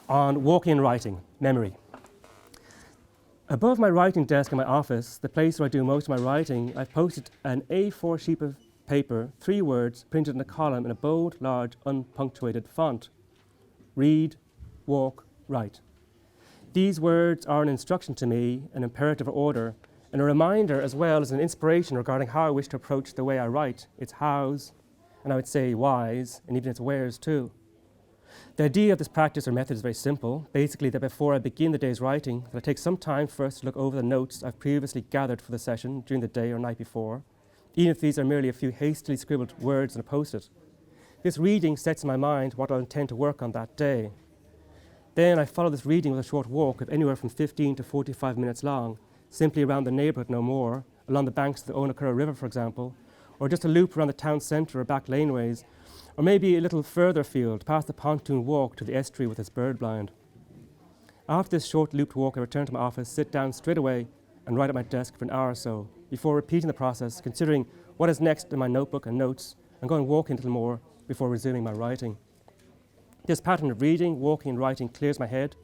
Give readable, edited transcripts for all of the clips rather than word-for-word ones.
on walking and writing, memory. Above my writing desk in my office, the place where I do most of my writing, I've posted an A4 sheet of paper, 3 words printed in a column in a bold, large, unpunctuated font. Read, walk, write. These words are an instruction to me, an imperative order, and a reminder as well as an inspiration regarding how I wish to approach the way I write, its hows, and I would say whys, and even its wheres too. The idea of this practice or method is very simple. Basically, that before I begin the day's writing, that I take some time first to look over the notes I've previously gathered for the session during the day or night before, even if these are merely a few hastily scribbled words on a post-it. This reading sets in my mind what I'll intend to work on that day. Then I follow this reading with a short walk of anywhere from 15 to 45 minutes long, simply around the neighbourhood no more, along the banks of the Onakura River, for example, or just a loop around the town centre or back laneways, or maybe a little further afield, past the pontoon walk to the estuary with its bird blind. After this short looped walk, I return to my office, sit down straight away, and write at my desk for an hour or so, before repeating the process, considering what is next in my notebook and notes, and going walking a little more before resuming my writing. This pattern of reading, walking, and writing clears my head,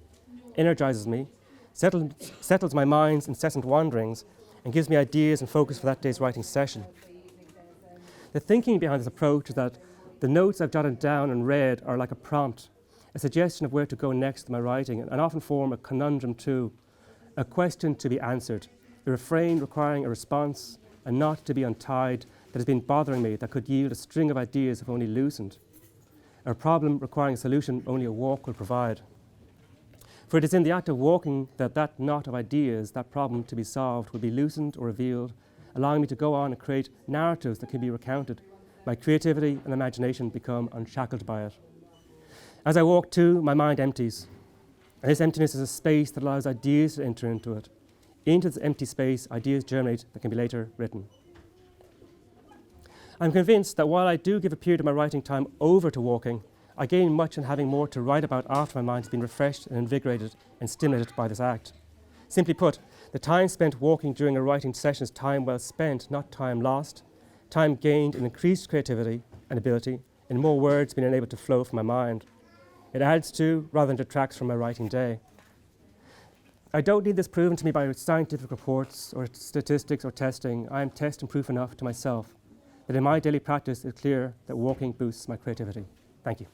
energizes me, settles my mind's incessant wanderings, and gives me ideas and focus for that day's writing session. The thinking behind this approach is that the notes I've jotted down and read are like a prompt, a suggestion of where to go next in my writing, and often form a conundrum too, a question to be answered, the refrain requiring a response, a knot to be untied that has been bothering me that could yield a string of ideas if only loosened, a problem requiring a solution only a walk will provide. For it is in the act of walking that knot of ideas, that problem to be solved, will be loosened or revealed, allowing me to go on and create narratives that can be recounted. My creativity and imagination become unshackled by it. As I walk too, my mind empties. And this emptiness is a space that allows ideas to enter into it. Into this empty space, ideas germinate that can be later written. I'm convinced that while I do give a period of my writing time over to walking, I gain much in having more to write about after my mind has been refreshed and invigorated and stimulated by this act. Simply put, the time spent walking during a writing session is time well spent, not time lost, time gained in increased creativity and ability, in more words being enabled to flow from my mind. It adds to, rather than detracts from my writing day. I don't need this proven to me by scientific reports or statistics or testing. I am test and proof enough to myself that in my daily practice it's clear that walking boosts my creativity. Thank you.